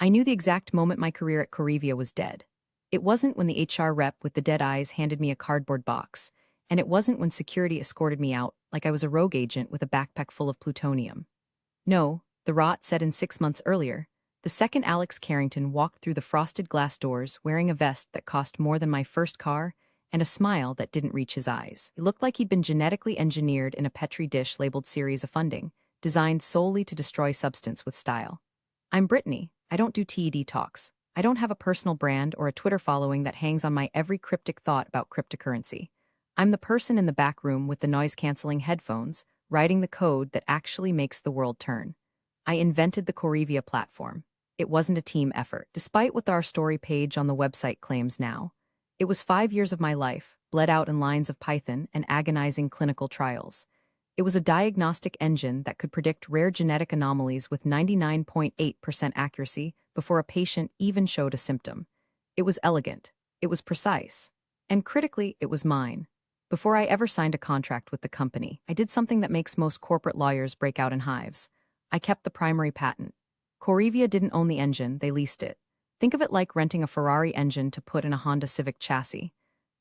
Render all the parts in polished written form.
I knew the exact moment my career at Corivia was dead. It wasn't when the HR rep with the dead eyes handed me a cardboard box, and it wasn't when security escorted me out like I was a rogue agent with a backpack full of plutonium. No, the rot set in 6 months earlier. The second Alex Carrington walked through the frosted glass doors wearing a vest that cost more than my first car and a smile that didn't reach his eyes. It looked like he'd been genetically engineered in a petri dish labeled series of funding, designed solely to destroy substance with style. I'm Brittany. I don't do TED talks. I don't have a personal brand or a Twitter following that hangs on my every cryptic thought about cryptocurrency. I'm the person in the back room with the noise-canceling headphones, writing the code that actually makes the world turn. I invented the Corivia platform. It wasn't a team effort, despite what our story page on the website claims now. It was 5 years of my life, bled out in lines of Python and agonizing clinical trials. It was a diagnostic engine that could predict rare genetic anomalies with 99.8% accuracy before a patient even showed a symptom. It was elegant. It was precise. And critically, it was mine. Before I ever signed a contract with the company, I did something that makes most corporate lawyers break out in hives. I kept the primary patent. Corivia didn't own the engine, they leased it. Think of it like renting a Ferrari engine to put in a Honda Civic chassis.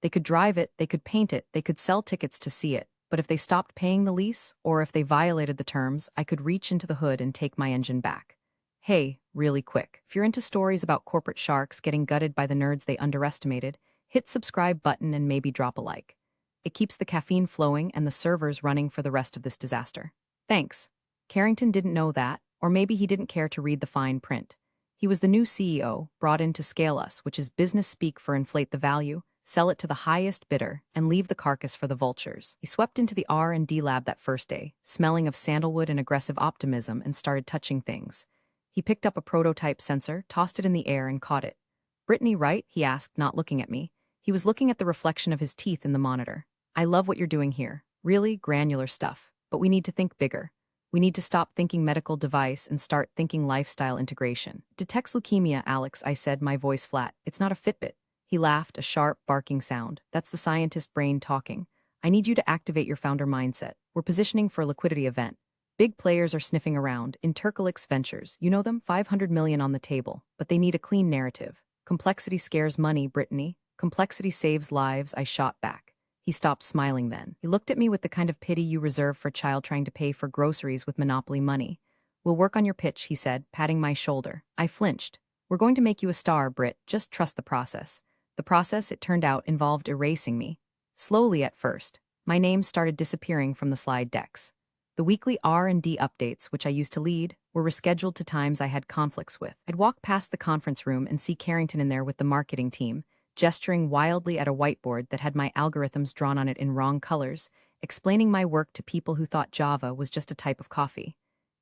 They could drive it, they could paint it, they could sell tickets to see it. But if they stopped paying the lease, or if they violated the terms, I could reach into the hood and take my engine back. Hey, really quick, if you're into stories about corporate sharks getting gutted by the nerds they underestimated, hit subscribe button and maybe drop a like. It keeps the caffeine flowing and the servers running for the rest of this disaster. Thanks. Carrington didn't know that, or maybe he didn't care to read the fine print. He was the new CEO, brought in to scale us, which is business speak for inflate the value, sell it to the highest bidder, and leave the carcass for the vultures. He swept into the R&D lab that first day, smelling of sandalwood and aggressive optimism, and started touching things. He picked up a prototype sensor, tossed it in the air, and caught it. Brittany, right? He asked, not looking at me. He was looking at the reflection of his teeth in the monitor. I love what you're doing here. Really granular stuff. But we need to think bigger. We need to stop thinking medical device and start thinking lifestyle integration. Detects leukemia, Alex, I said, my voice flat. It's not a Fitbit. He laughed, a sharp, barking sound. That's the scientist brain talking. I need you to activate your founder mindset. We're positioning for a liquidity event. Big players are sniffing around. Intercolix Ventures, you know them? 500 million on the table. But they need a clean narrative. Complexity scares money, Brittany. Complexity saves lives, I shot back. He stopped smiling then. He looked at me with the kind of pity you reserve for a child trying to pay for groceries with Monopoly money. We'll work on your pitch, he said, patting my shoulder. I flinched. We're going to make you a star, Britt. Just trust the process. The process, it turned out, involved erasing me. Slowly at first. My name started disappearing from the slide decks. The weekly R&D updates, which I used to lead, were rescheduled to times I had conflicts with. I'd walk past the conference room and see Carrington in there with the marketing team, gesturing wildly at a whiteboard that had my algorithms drawn on it in wrong colors, explaining my work to people who thought Java was just a type of coffee.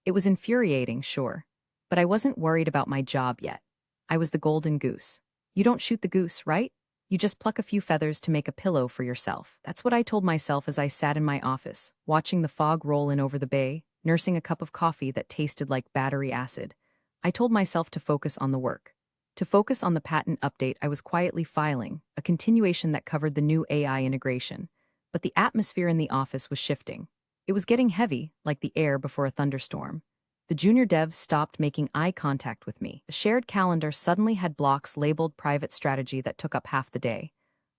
It was infuriating, sure, but I wasn't worried about my job yet. I was the golden goose. You don't shoot the goose, right? You just pluck a few feathers to make a pillow for yourself. That's what I told myself as I sat in my office, watching the fog roll in over the bay, nursing a cup of coffee that tasted like battery acid. I told myself to focus on the work. To focus on the patent update I was quietly filing, a continuation that covered the new AI integration. But the atmosphere in the office was shifting. It was getting heavy, like the air before a thunderstorm. The junior devs stopped making eye contact with me. The shared calendar suddenly had blocks labeled private strategy that took up half the day.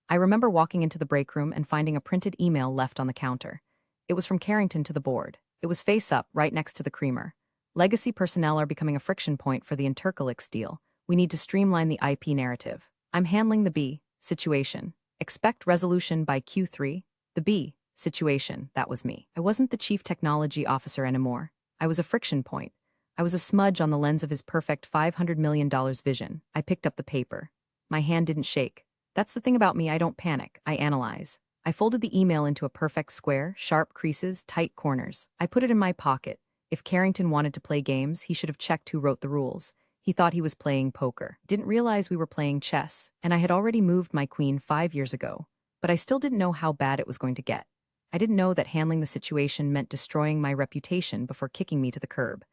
I remember walking into the break room and finding a printed email left on the counter. It was from Carrington to the board. It was face up, right next to the creamer. Legacy personnel are becoming a friction point for the Intercolix deal. We need to streamline the IP narrative. I'm handling the B situation. Expect resolution by Q3. The B situation, that was me. I wasn't the chief technology officer anymore. I was a friction point. I was a smudge on the lens of his perfect $500 million vision. I picked up the paper. My hand didn't shake. That's the thing about me, I don't panic, I analyze. I folded the email into a perfect square, sharp creases, tight corners. I put it in my pocket. If Carrington wanted to play games, he should have checked who wrote the rules. He thought he was playing poker. Didn't realize we were playing chess, and I had already moved my queen 5 years ago. But I still didn't know how bad it was going to get. I didn't know that handling the situation meant destroying my reputation before kicking me to the curb.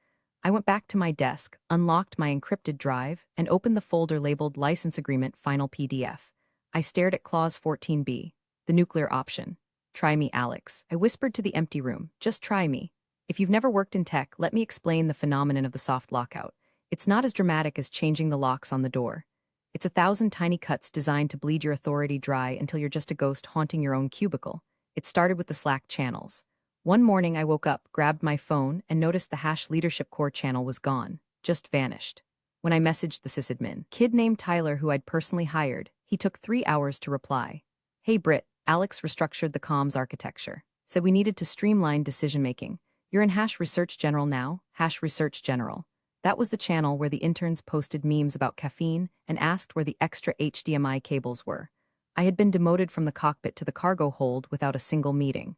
I went back to my desk, unlocked my encrypted drive, and opened the folder labeled License Agreement Final PDF. I stared at Clause 14b, the nuclear option. Try me, Alex. I whispered to the empty room. Just try me. If you've never worked in tech, let me explain the phenomenon of the soft lockout. It's not as dramatic as changing the locks on the door. It's 1,000 tiny cuts designed to bleed your authority dry until you're just a ghost haunting your own cubicle. It started with the Slack channels. One morning I woke up, grabbed my phone, and noticed the Hash Leadership Core channel was gone, just vanished. When I messaged the sysadmin, kid named Tyler who I'd personally hired, he took 3 hours to reply. Hey Britt, Alex restructured the comms architecture. Said we needed to streamline decision-making. You're in Hash Research General now, Hash Research General. That was the channel where the interns posted memes about caffeine and asked where the extra HDMI cables were. I had been demoted from the cockpit to the cargo hold without a single meeting.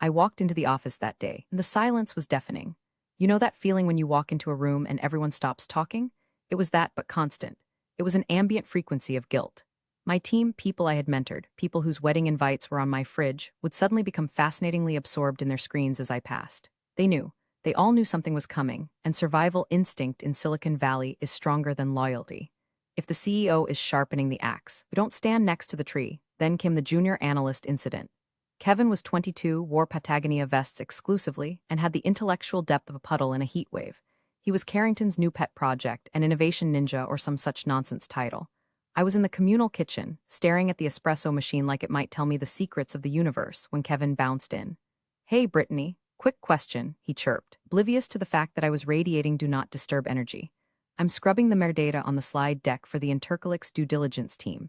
I walked into the office that day, and the silence was deafening. You know that feeling when you walk into a room and everyone stops talking? It was that, but constant. It was an ambient frequency of guilt. My team, people I had mentored, people whose wedding invites were on my fridge, would suddenly become fascinatingly absorbed in their screens as I passed. They knew. They all knew something was coming, and survival instinct in Silicon Valley is stronger than loyalty. If the CEO is sharpening the axe, we don't stand next to the tree. Then came the junior analyst incident. Kevin was 22, wore Patagonia vests exclusively, and had the intellectual depth of a puddle in a heat wave. He was Carrington's new pet project, an innovation ninja or some such nonsense title. I was in the communal kitchen, staring at the espresso machine like it might tell me the secrets of the universe when Kevin bounced in. Hey, Brittany. Quick question, he chirped, oblivious to the fact that I was radiating do not disturb energy. I'm scrubbing the metadata on the slide deck for the Intercalyx due diligence team.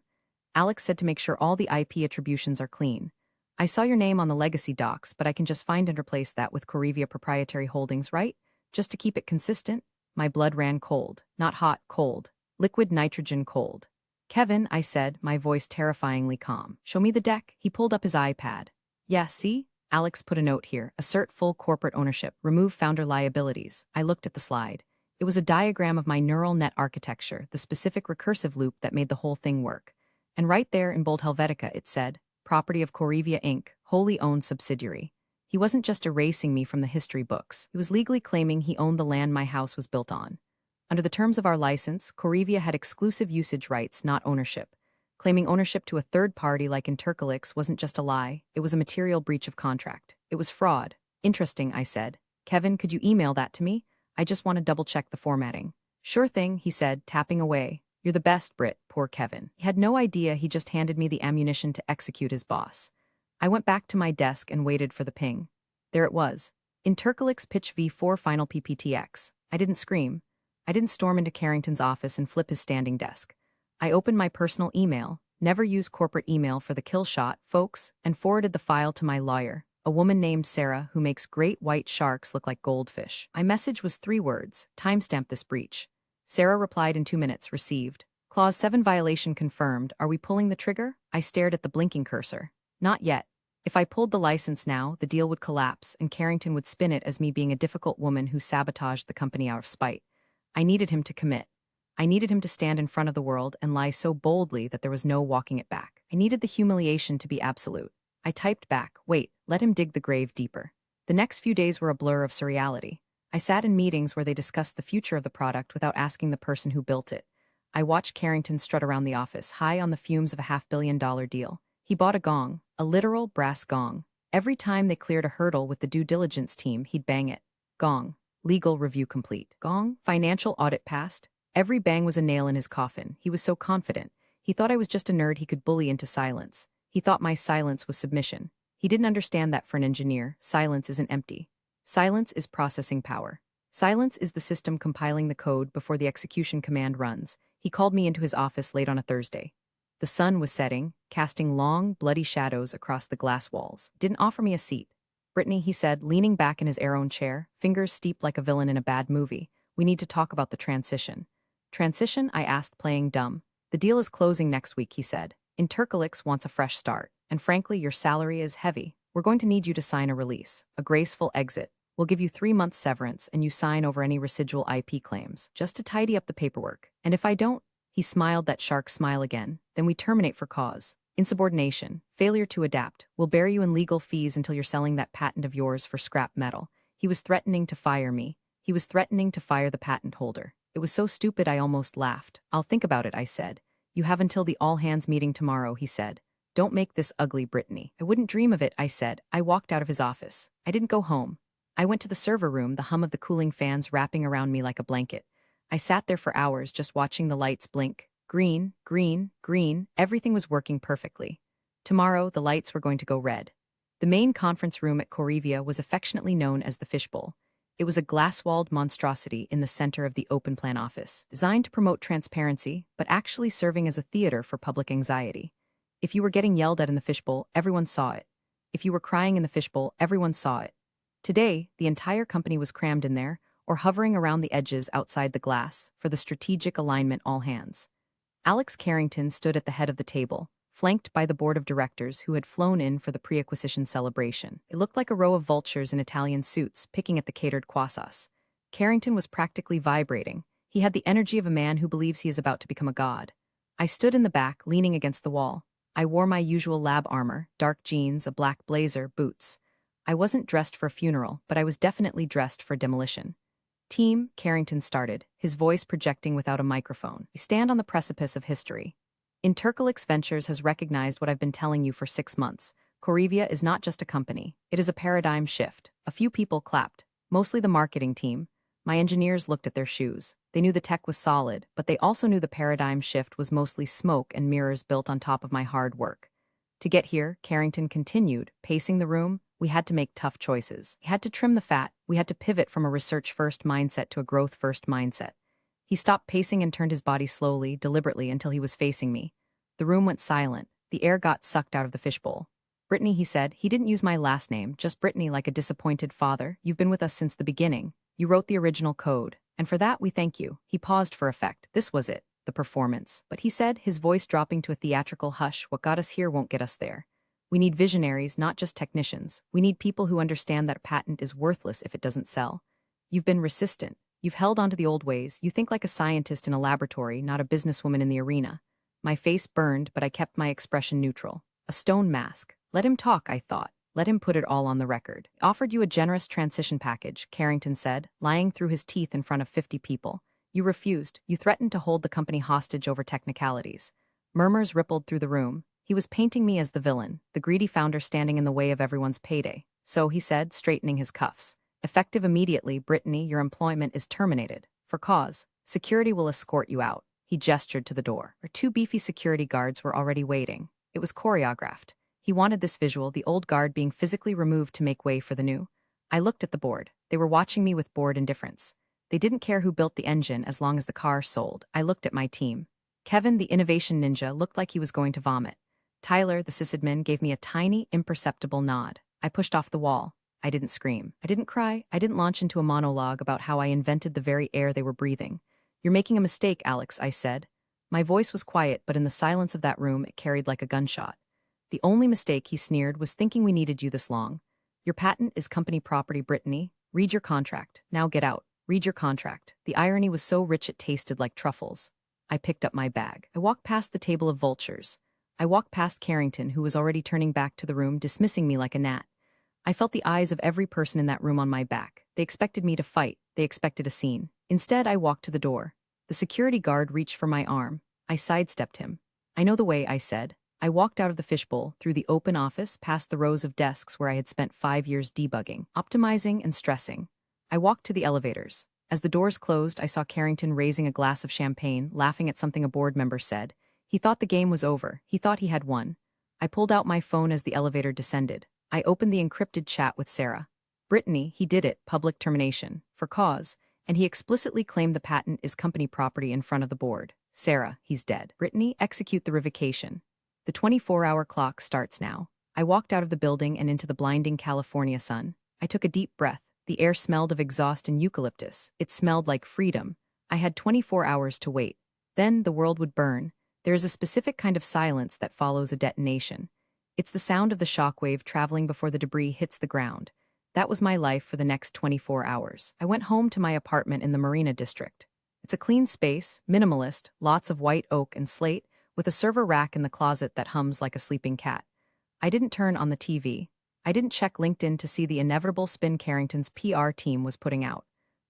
Alex said to make sure all the IP attributions are clean. I saw your name on the legacy docs, but I can just find and replace that with Corivia Proprietary Holdings, right? Just to keep it consistent? My blood ran cold. Not hot, cold. Liquid nitrogen cold. Kevin, I said, my voice terrifyingly calm. Show me the deck. He pulled up his iPad. Yeah, see? Alex put a note here. Assert full corporate ownership. Remove founder liabilities. I looked at the slide. It was a diagram of my neural net architecture, the specific recursive loop that made the whole thing work. And right there in bold Helvetica it said, property of Corivia Inc., wholly owned subsidiary. He wasn't just erasing me from the history books. He was legally claiming he owned the land my house was built on. Under the terms of our license, Corivia had exclusive usage rights, not ownership. Claiming ownership to a third party like Intercalyx wasn't just a lie, it was a material breach of contract. It was fraud. Interesting, I said. Kevin, could you email that to me? I just want to double-check the formatting. Sure thing, he said, tapping away. You're the best, Britt, poor Kevin. He had no idea he just handed me the ammunition to execute his boss. I went back to my desk and waited for the ping. There it was. Intercalyx Pitch V4 Final PPTX. I didn't scream. I didn't storm into Carrington's office and flip his standing desk. I opened my personal email, never use corporate email for the kill shot, folks, and forwarded the file to my lawyer, a woman named Sarah who makes great white sharks look like goldfish. My message was 3 words, timestamp this breach. Sarah replied in 2 minutes, received. Clause 7 violation confirmed. Are we pulling the trigger? I stared at the blinking cursor. Not yet. If I pulled the license now, the deal would collapse and Carrington would spin it as me being a difficult woman who sabotaged the company out of spite. I needed him to commit. I needed him to stand in front of the world and lie so boldly that there was no walking it back. I needed the humiliation to be absolute. I typed back, wait, let him dig the grave deeper. The next few days were a blur of surreality. I sat in meetings where they discussed the future of the product without asking the person who built it. I watched Carrington strut around the office, high on the fumes of a $500 million deal. He bought a gong, a literal brass gong. Every time they cleared a hurdle with the due diligence team, he'd bang it. Gong. Legal review complete. Gong. Financial audit passed. Every bang was a nail in his coffin. He was so confident. He thought I was just a nerd he could bully into silence. He thought my silence was submission. He didn't understand that for an engineer, silence isn't empty. Silence is processing power. Silence is the system compiling the code before the execution command runs. He called me into his office late on a Thursday. The sun was setting, casting long, bloody shadows across the glass walls. Didn't offer me a seat. Brittany, he said, leaning back in his air-own chair, fingers steeped like a villain in a bad movie. We need to talk about the transition. Transition? I asked, playing dumb. The deal is closing next week, he said. Intercalyx wants a fresh start, and frankly, your salary is heavy. We're going to need you to sign a release, a graceful exit. We'll give you 3 months severance, and you sign over any residual IP claims, just to tidy up the paperwork. And if I don't, he smiled that shark smile again, then we terminate for cause. Insubordination, failure to adapt, will bury you in legal fees until you're selling that patent of yours for scrap metal. He was threatening to fire me. He was threatening to fire the patent holder. It was so stupid I almost laughed. I'll think about it, I said. You have until the all-hands meeting tomorrow, he said. Don't make this ugly, Brittany. I wouldn't dream of it, I said. I walked out of his office. I didn't go home. I went to the server room, the hum of the cooling fans wrapping around me like a blanket. I sat there for hours just watching the lights blink. Green, green, green, everything was working perfectly. Tomorrow, the lights were going to go red. The main conference room at Corivia was affectionately known as the Fishbowl. It was a glass-walled monstrosity in the center of the open plan office, designed to promote transparency, but actually serving as a theater for public anxiety. If you were getting yelled at in the fishbowl, everyone saw it. If you were crying in the fishbowl, everyone saw it. Today, the entire company was crammed in there, or hovering around the edges outside the glass, for the strategic alignment all hands. Alex Carrington stood at the head of the table, flanked by the board of directors who had flown in for the pre-acquisition celebration. It looked like a row of vultures in Italian suits, picking at the catered croissants. Carrington was practically vibrating. He had the energy of a man who believes he is about to become a god. I stood in the back, leaning against the wall. I wore my usual lab armor, dark jeans, a black blazer, boots. I wasn't dressed for a funeral, but I was definitely dressed for demolition. Team, Carrington started, his voice projecting without a microphone. We stand on the precipice of history. Intercalix Ventures has recognized what I've been telling you for 6 months. Corivia is not just a company. It is a paradigm shift. A few people clapped, mostly the marketing team. My engineers looked at their shoes. They knew the tech was solid, but they also knew the paradigm shift was mostly smoke and mirrors built on top of my hard work. To get here, Carrington continued, pacing the room. We had to make tough choices. We had to trim the fat. We had to pivot from a research-first mindset to a growth-first mindset. He stopped pacing and turned his body slowly, deliberately, until he was facing me. The room went silent. The air got sucked out of the fishbowl. Brittany, he said. He didn't use my last name, just Brittany, like a disappointed father. You've been with us since the beginning. You wrote the original code. And for that, we thank you. He paused for effect. This was it, the performance. But he said, his voice dropping to a theatrical hush, what got us here won't get us there. We need visionaries, not just technicians. We need people who understand that a patent is worthless if it doesn't sell. You've been resistant. You've held onto the old ways. You think like a scientist in a laboratory, not a businesswoman in the arena. My face burned, but I kept my expression neutral. A stone mask. Let him talk, I thought. Let him put it all on the record. Offered you a generous transition package, Carrington said, lying through his teeth in front of 50 people. You refused. You threatened to hold the company hostage over technicalities. Murmurs rippled through the room. He was painting me as the villain, the greedy founder standing in the way of everyone's payday. So, he said, straightening his cuffs. Effective immediately, Brittany, your employment is terminated. For cause. Security will escort you out. He gestured to the door. Our 2 beefy security guards were already waiting. It was choreographed. He wanted this visual, the old guard being physically removed to make way for the new. I looked at the board. They were watching me with bored indifference. They didn't care who built the engine as long as the car sold. I looked at my team. Kevin, the innovation ninja, looked like he was going to vomit. Tyler, the sysadmin, gave me a tiny, imperceptible nod. I pushed off the wall. I didn't scream. I didn't cry. I didn't launch into a monologue about how I invented the very air they were breathing. You're making a mistake, Alex, I said. My voice was quiet, but in the silence of that room, it carried like a gunshot. The only mistake, he sneered, was thinking we needed you this long. Your patent is company property, Brittany. Read your contract. Now get out. Read your contract. The irony was so rich it tasted like truffles. I picked up my bag. I walked past the table of vultures. I walked past Carrington, who was already turning back to the room, dismissing me like a gnat. I felt the eyes of every person in that room on my back. They expected me to fight. They expected a scene. Instead, I walked to the door. The security guard reached for my arm. I sidestepped him. I know the way, I said. I walked out of the fishbowl, through the open office, past the rows of desks where I had spent 5 years debugging, optimizing, and stressing. I walked to the elevators. As the doors closed, I saw Carrington raising a glass of champagne, laughing at something a board member said. He thought the game was over. He thought he had won. I pulled out my phone as the elevator descended. I opened the encrypted chat with Sarah. Brittany, he did it, public termination, for cause, and he explicitly claimed the patent is company property in front of the board. Sarah, he's dead. Brittany, execute the revocation. The 24-hour clock starts now. I walked out of the building and into the blinding California sun. I took a deep breath. The air smelled of exhaust and eucalyptus. It smelled like freedom. I had 24 hours to wait. Then the world would burn. There is a specific kind of silence that follows a detonation. It's the sound of the shockwave traveling before the debris hits the ground. That was my life for the next 24 hours. I went home to my apartment in the Marina District. It's a clean space, minimalist, lots of white oak and slate, with a server rack in the closet that hums like a sleeping cat. I didn't turn on the TV. I didn't check LinkedIn to see the inevitable spin Carrington's PR team was putting out.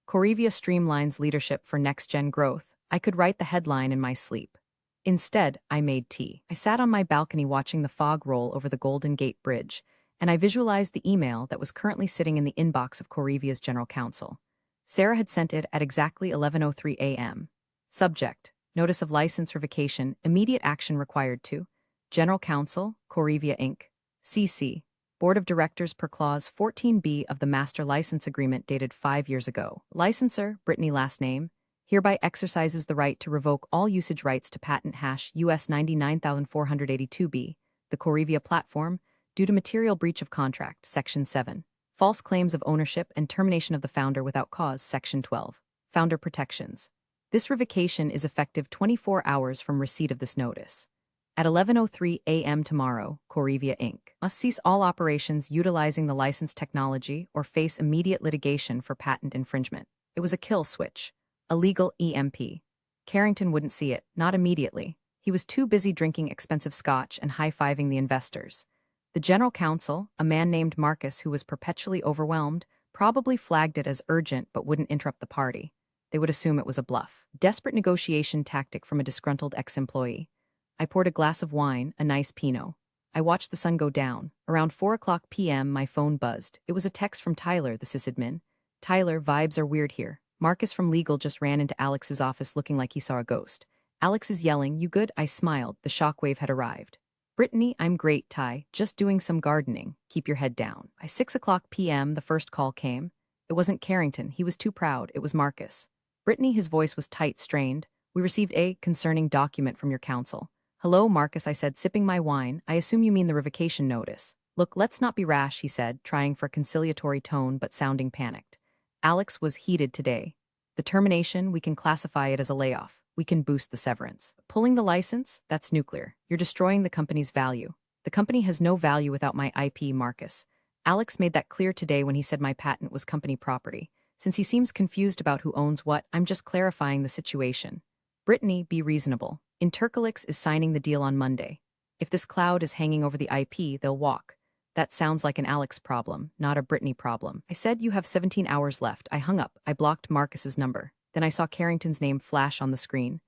Corivia streamlines leadership for next-gen growth. I could write the headline in my sleep. Instead, I made tea. I sat on my balcony watching the fog roll over the Golden Gate Bridge, and I visualized the email that was currently sitting in the inbox of Corivia's general counsel. Sarah had sent it at exactly 11:03 a.m. Subject: Notice of License Revocation, Immediate Action Required to General Counsel, Corivia Inc. CC. Board of Directors per Clause 14B of the Master License Agreement dated 5 years ago. Licensor, Brittany last name, hereby exercises the right to revoke all usage rights to patent hash US 99482B, the Corivia platform, due to material breach of contract, Section 7. False claims of ownership and termination of the founder without cause, Section 12. Founder protections. This revocation is effective 24 hours from receipt of this notice. At 11:03 a.m. tomorrow, Corivia Inc. must cease all operations utilizing the licensed technology or face immediate litigation for patent infringement. It was a kill switch, a legal EMP. Carrington wouldn't see it, not immediately. He was too busy drinking expensive scotch and high-fiving the investors. The general counsel, a man named Marcus who was perpetually overwhelmed, probably flagged it as urgent but wouldn't interrupt the party. They would assume it was a bluff. Desperate negotiation tactic from a disgruntled ex-employee. I poured a glass of wine, a nice Pinot. I watched the sun go down. Around 4:00 p.m. my phone buzzed. It was a text from Tyler, the sysadmin. Tyler, vibes are weird here. Marcus from legal just ran into Alex's office looking like he saw a ghost. Alex is yelling, you good? I smiled. The shockwave had arrived. Brittany, I'm great, Ty. Just doing some gardening. Keep your head down. By 6:00 p.m. the first call came. It wasn't Carrington. He was too proud. It was Marcus. Brittany, his voice was tight, strained. We received a concerning document from your counsel. Hello, Marcus, I said, sipping my wine. I assume you mean the revocation notice. Look, let's not be rash, he said, trying for a conciliatory tone but sounding panicked. Alex was heated today. The termination, we can classify it as a layoff. We can boost the severance. Pulling the license, that's nuclear. You're destroying the company's value. The company has no value without my IP, Marcus. Alex made that clear today when he said my patent was company property. Since he seems confused about who owns what, I'm just clarifying the situation. Brittany, be reasonable. Intercolix is signing the deal on Monday. If this cloud is hanging over the IP, they'll walk. That sounds like an Alex problem, not a Brittany problem. I said you have 17 hours left. I hung up. I blocked Marcus's number. Then I saw Carrington's name flash on the screen.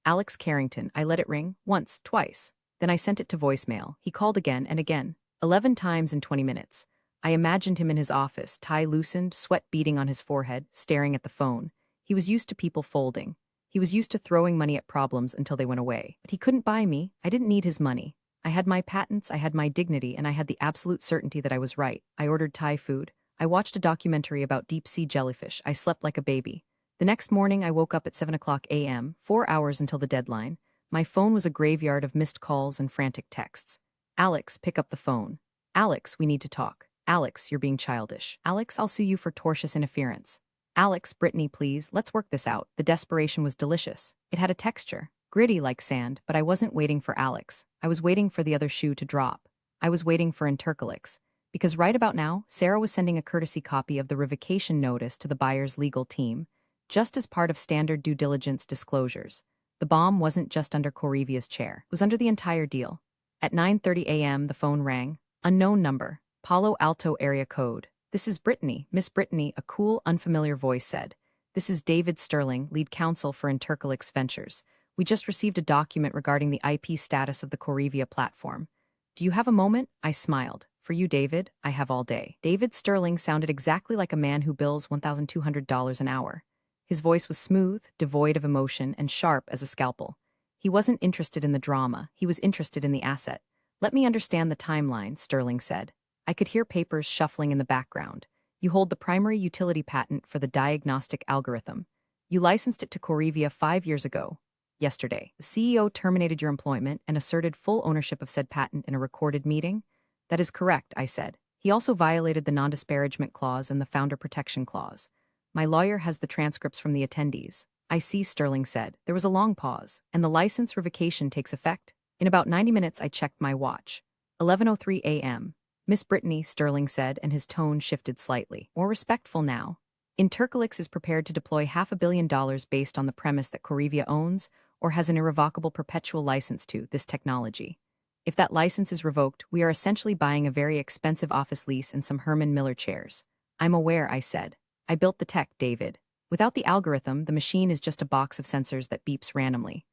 Alex Carrington. I let it ring. Once, twice. Then I sent it to voicemail. He called again and again. 11 times in 20 minutes. I imagined him in his office, tie loosened, sweat beading on his forehead, staring at the phone. He was used to people folding. He was used to throwing money at problems until they went away. But he couldn't buy me. I didn't need his money. I had my patents, I had my dignity, and I had the absolute certainty that I was right. I ordered Thai food. I watched a documentary about deep-sea jellyfish. I slept like a baby. The next morning, I woke up at 7:00 a.m., 4 hours until the deadline. My phone was a graveyard of missed calls and frantic texts. Alex, pick up the phone. Alex, we need to talk. Alex, you're being childish. Alex, I'll sue you for tortious interference. Alex, Brittany, please, let's work this out. The desperation was delicious. It had a texture, gritty like sand, but I wasn't waiting for Alex. I was waiting for the other shoe to drop. I was waiting for Intercolix. Because right about now, Sarah was sending a courtesy copy of the revocation notice to the buyer's legal team, just as part of standard due diligence disclosures. The bomb wasn't just under Corivia's chair. It was under the entire deal. At 9:30 a.m., the phone rang. Unknown number. Palo Alto area code. This is Brittany, Miss Brittany, a cool, unfamiliar voice said. This is David Sterling, lead counsel for Intercolix Ventures. We just received a document regarding the IP status of the Corivia platform. Do you have a moment? I smiled. For you, David, I have all day. David Sterling sounded exactly like a man who bills $1,200 an hour. His voice was smooth, devoid of emotion, and sharp as a scalpel. He wasn't interested in the drama, he was interested in the asset. Let me understand the timeline, Sterling said. I could hear papers shuffling in the background. You hold the primary utility patent for the diagnostic algorithm. You licensed it to Corivia 5 years ago. Yesterday, the CEO terminated your employment and asserted full ownership of said patent in a recorded meeting? That is correct, I said. He also violated the non-disparagement clause and the founder protection clause. My lawyer has the transcripts from the attendees. I see, Sterling said. There was a long pause, and the license revocation takes effect. In about 90 minutes, I checked my watch. 11:03 a.m. Miss Brittany, Sterling said, and his tone shifted slightly. More respectful now. Intercolix is prepared to deploy $500 million based on the premise that Corivia owns or has an irrevocable perpetual license to this technology. If that license is revoked, we are essentially buying a very expensive office lease and some Herman Miller chairs. I'm aware, I said. I built the tech, David. Without the algorithm, the machine is just a box of sensors that beeps randomly.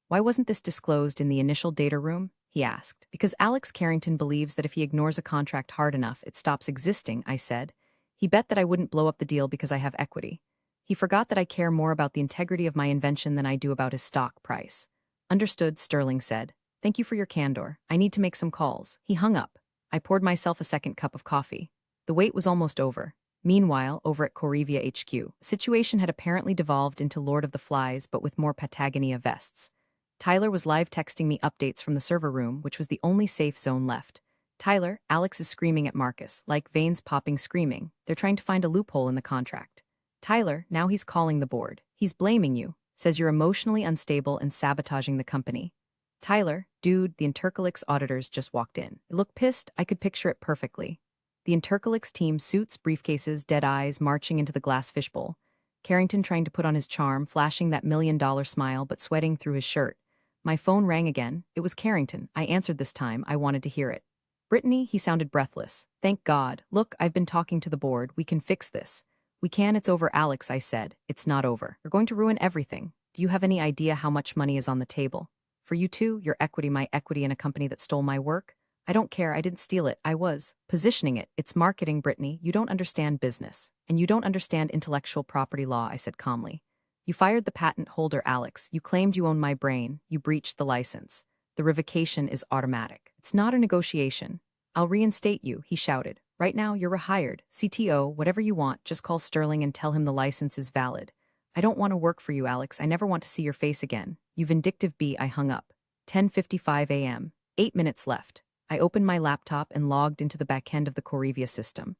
Why wasn't this disclosed in the initial data room? He asked. Because Alex Carrington believes that if he ignores a contract hard enough, it stops existing, I said. He bet that I wouldn't blow up the deal because I have equity. He forgot that I care more about the integrity of my invention than I do about his stock price. Understood, Sterling said. Thank you for your candor. I need to make some calls. He hung up. I poured myself a second cup of coffee. The wait was almost over. Meanwhile, over at Corivia HQ, the situation had apparently devolved into Lord of the Flies but with more Patagonia vests. Tyler was live texting me updates from the server room, which was the only safe zone left. Tyler, Alex is screaming at Marcus, like veins popping screaming. They're trying to find a loophole in the contract. Tyler, now he's calling the board. He's blaming you, says you're emotionally unstable and sabotaging the company. Tyler, dude, the Intercolix auditors just walked in. It looked pissed, I could picture it perfectly. The Intercolix team, suits, briefcases, dead eyes, marching into the glass fishbowl. Carrington trying to put on his charm, flashing that $1,000,000 smile but sweating through his shirt. My phone rang again. It was Carrington. I answered this time. I wanted to hear it. Brittany, he sounded breathless. Thank God. Look, I've been talking to the board. We can fix this. We can. It's over, Alex, I said. It's not over. You're going to ruin everything. Do you have any idea how much money is on the table? For you too, your equity, my equity in a company that stole my work? I don't care. I didn't steal it. I was positioning it. It's marketing, Brittany. You don't understand business. And you don't understand intellectual property law, I said calmly. You fired the patent holder, Alex. You claimed you owned my brain. You breached the license. The revocation is automatic. It's not a negotiation. I'll reinstate you, he shouted. Right now, you're rehired. CTO, whatever you want, just call Sterling and tell him the license is valid. I don't want to work for you, Alex. I never want to see your face again. You vindictive bee. I hung up. 10:55 a.m. 8 minutes left. I opened my laptop and logged into the backend of the Corivia system.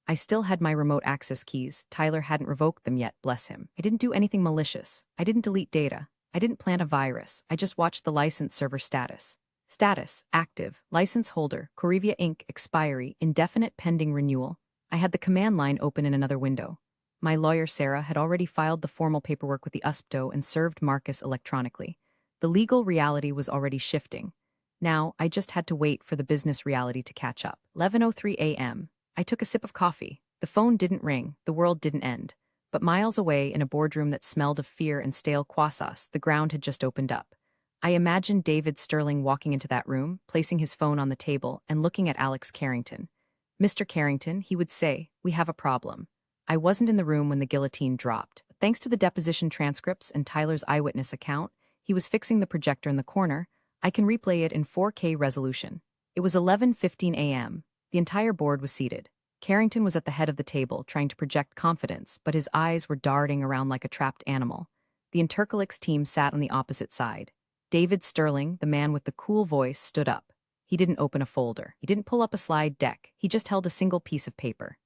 I still had my remote access keys. Tyler hadn't revoked them yet, bless him. I didn't do anything malicious. I didn't delete data. I didn't plant a virus. I just watched the license server status. Status, active, license holder, Corivia Inc., expiry, indefinite pending renewal. I had the command line open in another window. My lawyer, Sarah, had already filed the formal paperwork with the USPTO and served Marcus electronically. The legal reality was already shifting. Now, I just had to wait for the business reality to catch up. 11:03 a.m. I took a sip of coffee. The phone didn't ring. The world didn't end. But miles away, in a boardroom that smelled of fear and stale croissants, the ground had just opened up. I imagined David Sterling walking into that room, placing his phone on the table, and looking at Alex Carrington. Mr. Carrington, he would say, we have a problem. I wasn't in the room when the guillotine dropped. Thanks to the deposition transcripts and Tyler's eyewitness account, he was fixing the projector in the corner. I can replay it in 4K resolution. It was 11:15 a.m. The entire board was seated. Carrington was at the head of the table, trying to project confidence, but his eyes were darting around like a trapped animal. The Intercolix team sat on the opposite side. David Sterling, the man with the cool voice, stood up. He didn't open a folder. He didn't pull up a slide deck. He just held a single piece of paper.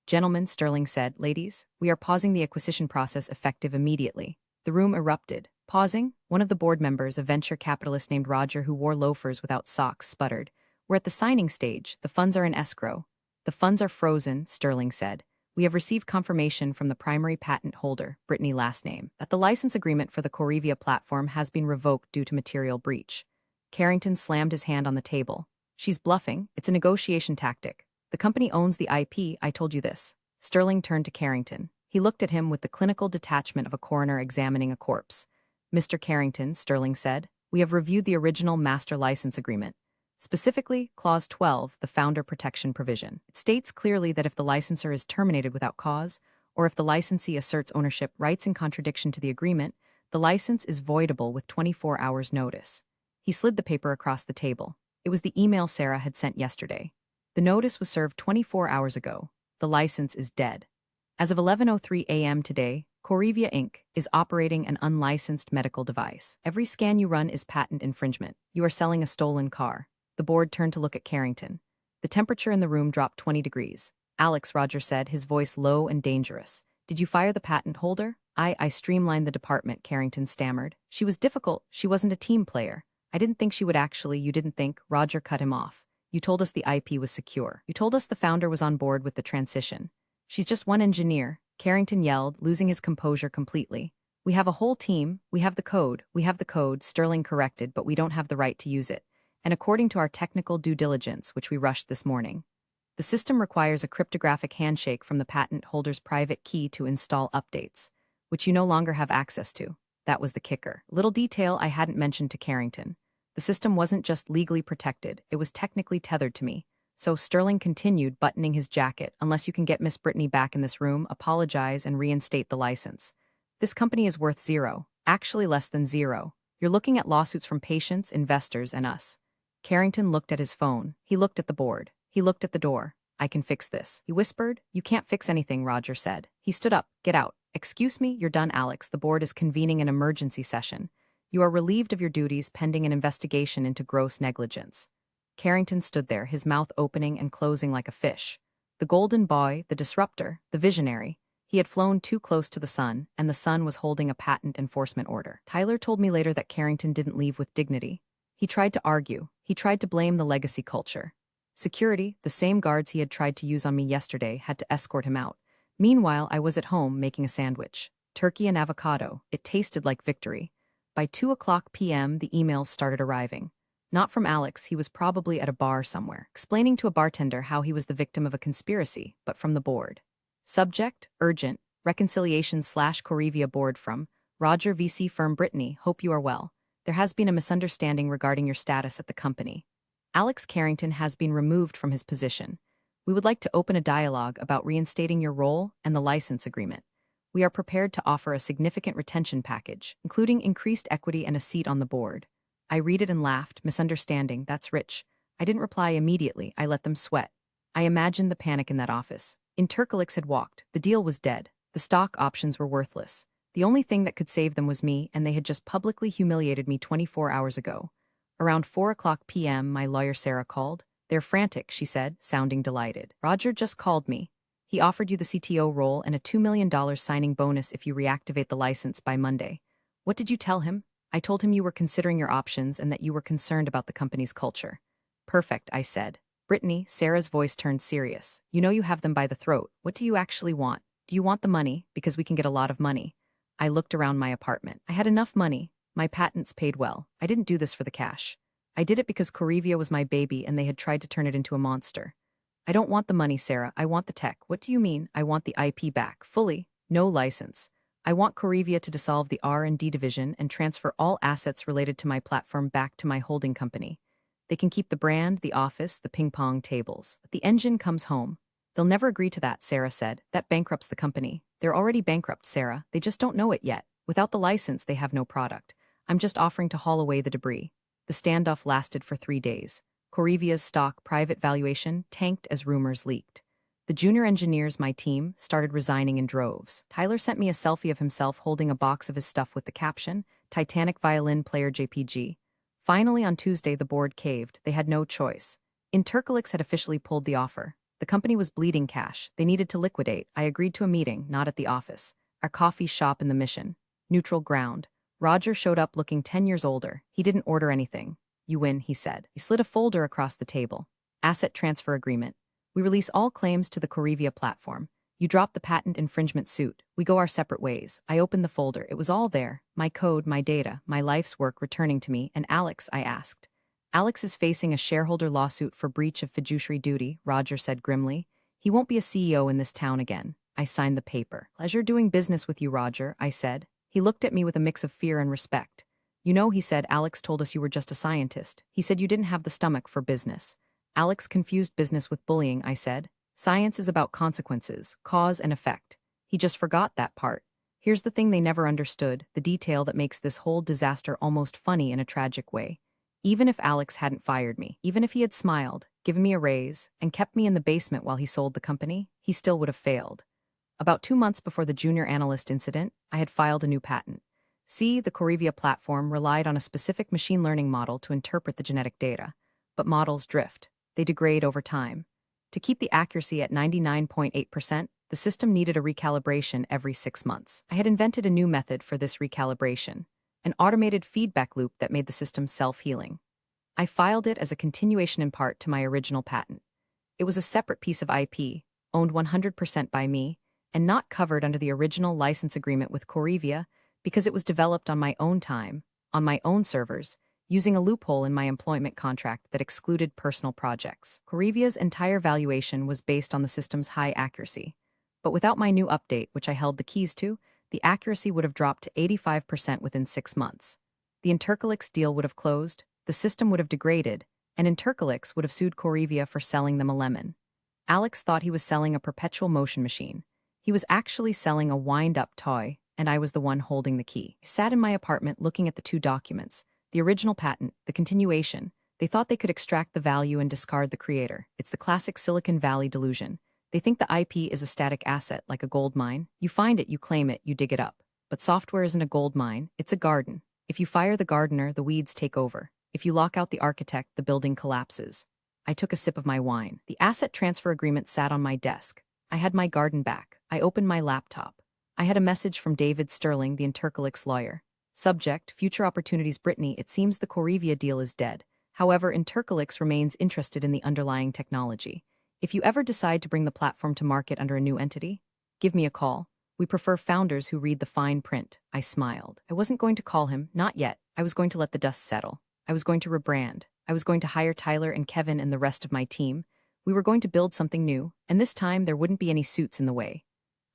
Gentlemen, Sterling said, ladies, we are pausing the acquisition process effective immediately. The room erupted. Pausing, one of the board members, a venture capitalist named Roger who wore loafers without socks, sputtered. We're at the signing stage. The funds are in escrow. The funds are frozen, Sterling said. We have received confirmation from the primary patent holder, Brittany last name, that the license agreement for the Corivia platform has been revoked due to material breach. Carrington slammed his hand on the table. She's bluffing. It's a negotiation tactic. The company owns the IP, I told you this. Sterling turned to Carrington. He looked at him with the clinical detachment of a coroner examining a corpse. Mr. Carrington, Sterling said, we have reviewed the original master license agreement. Specifically, Clause 12, the founder protection provision. It states clearly that if the licensor is terminated without cause, or if the licensee asserts ownership rights in contradiction to the agreement, the license is voidable with 24 hours' notice. He slid the paper across the table. It was the email Sarah had sent yesterday. The notice was served 24 hours ago. The license is dead. As of 11:03 a.m. today, Corivia Inc. is operating an unlicensed medical device. Every scan you run is patent infringement. You are selling a stolen car. The board turned to look at Carrington. The temperature in the room dropped 20 degrees. Alex, Roger said, his voice low and dangerous. Did you fire the patent holder? I streamlined the department, Carrington stammered. She was difficult. She wasn't a team player. I didn't think she would actually. You didn't think. Roger cut him off. You told us the IP was secure. You told us the founder was on board with the transition. She's just one engineer, Carrington yelled, losing his composure completely. We have a whole team. We have the code. We have the code, Sterling corrected, but we don't have the right to use it. And according to our technical due diligence, which we rushed this morning, the system requires a cryptographic handshake from the patent holder's private key to install updates, which you no longer have access to. That was the kicker. Little detail I hadn't mentioned to Carrington. The system wasn't just legally protected, it was technically tethered to me. So Sterling continued, buttoning his jacket. Unless you can get Miss Brittany back in this room, apologize and reinstate the license. This company is worth zero, actually less than zero. You're looking at lawsuits from patients, investors, and us. Carrington looked at his phone. He looked at the board. He looked at the door. I can fix this, he whispered. You can't fix anything, Roger said. He stood up. Get out. Excuse me, you're done, Alex. The board is convening an emergency session. You are relieved of your duties pending an investigation into gross negligence. Carrington stood there, his mouth opening and closing like a fish. The golden boy, the disruptor, the visionary. He had flown too close to the sun, and the sun was holding a patent enforcement order. Tyler told me later that Carrington didn't leave with dignity. He tried to argue. He tried to blame the legacy culture. Security, the same guards he had tried to use on me yesterday, had to escort him out. Meanwhile, I was at home making a sandwich. Turkey and avocado. It tasted like victory. By 2:00 p.m., the emails started arriving. Not from Alex, he was probably at a bar somewhere, explaining to a bartender how he was the victim of a conspiracy, but from the board. Subject, urgent, reconciliation/Correvia board from Roger VC firm Brittany, hope you are well. There has been a misunderstanding regarding your status at the company. Alex Carrington has been removed from his position. We would like to open a dialogue about reinstating your role and the license agreement. We are prepared to offer a significant retention package, including increased equity and a seat on the board. I read it and laughed, misunderstanding, that's rich. I didn't reply immediately, I let them sweat. I imagined the panic in that office. Intercolix had walked, the deal was dead, the stock options were worthless. The only thing that could save them was me, and they had just publicly humiliated me 24 hours ago. Around 4:00 p.m., my lawyer Sarah called. They're frantic, she said, sounding delighted. Roger just called me. He offered you the CTO role and a $2 million signing bonus if you reactivate the license by Monday. What did you tell him? I told him you were considering your options and that you were concerned about the company's culture. Perfect, I said. Brittany, Sarah's voice turned serious. You know you have them by the throat. What do you actually want? Do you want the money? Because we can get a lot of money. I looked around my apartment. I had enough money. My patents paid well. I didn't do this for the cash. I did it because Correvia was my baby and they had tried to turn it into a monster. I don't want the money, Sarah. I want the tech. What do you mean? I want the IP back. Fully. No license. I want Correvia to dissolve the R&D division and transfer all assets related to my platform back to my holding company. They can keep the brand, the office, the ping-pong tables. But the engine comes home. They'll never agree to that, Sarah said. That bankrupts the company. They're already bankrupt, Sarah. They just don't know it yet. Without the license, they have no product. I'm just offering to haul away the debris. The standoff lasted for 3 days. Correvia's stock private valuation tanked as rumors leaked. The junior engineers, my team, started resigning in droves. Tyler sent me a selfie of himself holding a box of his stuff with the caption, Titanic Violin Player JPG. Finally, on Tuesday, the board caved. They had no choice. Intercolix had officially pulled the offer. The company was bleeding cash. They needed to liquidate. I agreed to a meeting, not at the office. Our coffee shop in the Mission. Neutral ground. Roger showed up looking 10 years older. He didn't order anything. You win, he said. He slid a folder across the table. Asset transfer agreement. We release all claims to the Correvia platform. You drop the patent infringement suit. We go our separate ways. I opened the folder. It was all there. My code, my data, my life's work returning to me. And Alex, I asked. Alex is facing a shareholder lawsuit for breach of fiduciary duty, Roger said grimly. He won't be a CEO in this town again. I signed the paper. Pleasure doing business with you, Roger, I said. He looked at me with a mix of fear and respect. You know, he said, Alex told us you were just a scientist. He said you didn't have the stomach for business. Alex confused business with bullying, I said. Science is about consequences, cause and effect. He just forgot that part. Here's the thing they never understood, the detail that makes this whole disaster almost funny in a tragic way. Even if Alex hadn't fired me, even if he had smiled, given me a raise, and kept me in the basement while he sold the company, he still would have failed. About 2 months before the junior analyst incident, I had filed a new patent. See, the Correvia platform relied on a specific machine learning model to interpret the genetic data. But models drift. They degrade over time. To keep the accuracy at 99.8%, the system needed a recalibration every 6 months. I had invented a new method for this recalibration, an automated feedback loop that made the system self-healing. I filed it as a continuation in part to my original patent. It was a separate piece of IP, owned 100% by me, and not covered under the original license agreement with Correvia because it was developed on my own time, on my own servers, using a loophole in my employment contract that excluded personal projects. Correvia's entire valuation was based on the system's high accuracy. But without my new update, which I held the keys to, the accuracy would have dropped to 85% within 6 months. The Intercolix deal would have closed, the system would have degraded, and Intercalix would have sued Corrivia for selling them a lemon. Alex thought he was selling a perpetual motion machine. He was actually selling a wind-up toy, and I was the one holding the key. I sat in my apartment looking at the two documents, the original patent, the continuation. They thought they could extract the value and discard the creator. It's the classic Silicon Valley delusion. They think the IP is a static asset, like a gold mine. You find it, you claim it, you dig it up. But software isn't a gold mine, it's a garden. If you fire the gardener, the weeds take over. If you lock out the architect, the building collapses. I took a sip of my wine. The asset transfer agreement sat on my desk. I had my garden back. I opened my laptop. I had a message from David Sterling, the Intercalix lawyer. Subject, future opportunities. Brittany, it seems the Corrivia deal is dead. However, Intercalix remains interested in the underlying technology. If you ever decide to bring the platform to market under a new entity, give me a call. We prefer founders who read the fine print. I smiled. I wasn't going to call him, not yet. I was going to let the dust settle. I was going to rebrand. I was going to hire Tyler and Kevin and the rest of my team. We were going to build something new, and this time there wouldn't be any suits in the way.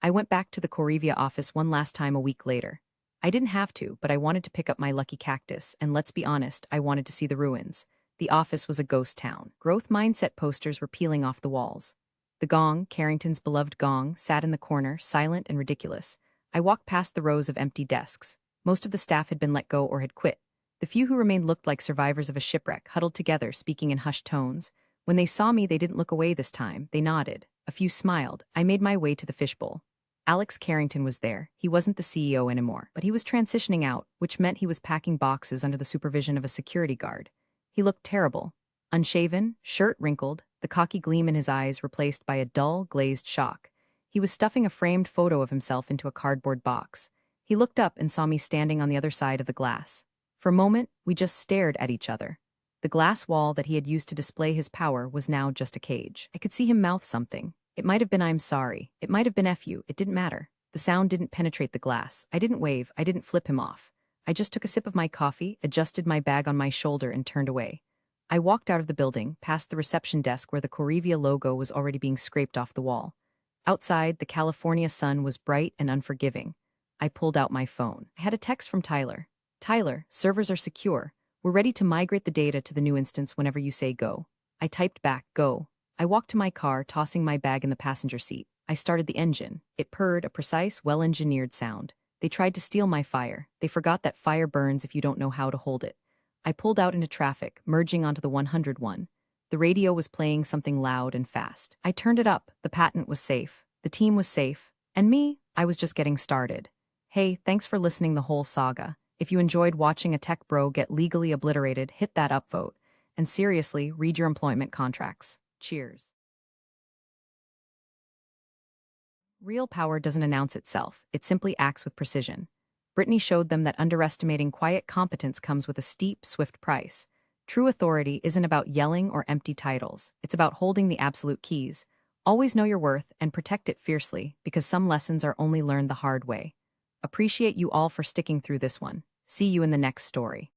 I went back to the Corrivia office one last time a week later. I didn't have to, but I wanted to pick up my lucky cactus, and let's be honest, I wanted to see the ruins. The office was a ghost town. Growth mindset posters were peeling off the walls. The gong, Carrington's beloved gong, sat in the corner, silent and ridiculous. I walked past the rows of empty desks. Most of the staff had been let go or had quit. The few who remained looked like survivors of a shipwreck, huddled together, speaking in hushed tones. When they saw me, they didn't look away this time. They nodded. A few smiled. I made my way to the fishbowl. Alex Carrington was there. He wasn't the CEO anymore, but he was transitioning out, which meant he was packing boxes under the supervision of a security guard. He looked terrible. Unshaven, shirt wrinkled, the cocky gleam in his eyes replaced by a dull, glazed shock. He was stuffing a framed photo of himself into a cardboard box. He looked up and saw me standing on the other side of the glass. For a moment, we just stared at each other. The glass wall that he had used to display his power was now just a cage. I could see him mouth something. It might have been "I'm sorry." It might have been "F you." It didn't matter. The sound didn't penetrate the glass. I didn't wave. I didn't flip him off. I just took a sip of my coffee, adjusted my bag on my shoulder, and turned away. I walked out of the building, past the reception desk where the Corrivia logo was already being scraped off the wall. Outside, the California sun was bright and unforgiving. I pulled out my phone. I had a text from Tyler. "Tyler, servers are secure. We're ready to migrate the data to the new instance whenever you say go." I typed back, "Go." I walked to my car, tossing my bag in the passenger seat. I started the engine. It purred, a precise, well-engineered sound. They tried to steal my fire. They forgot that fire burns if you don't know how to hold it. I pulled out into traffic, merging onto the 101. The radio was playing something loud and fast. I turned it up. The patent was safe. The team was safe. And me, I was just getting started. Hey, thanks for listening the whole saga. If you enjoyed watching a tech bro get legally obliterated, hit that upvote. And seriously, read your employment contracts. Cheers. Real power doesn't announce itself. It simply acts with precision. Brittany showed them that underestimating quiet competence comes with a steep, swift price. True authority isn't about yelling or empty titles. It's about holding the absolute keys. Always know your worth and protect it fiercely, because some lessons are only learned the hard way. Appreciate you all for sticking through this one. See you in the next story.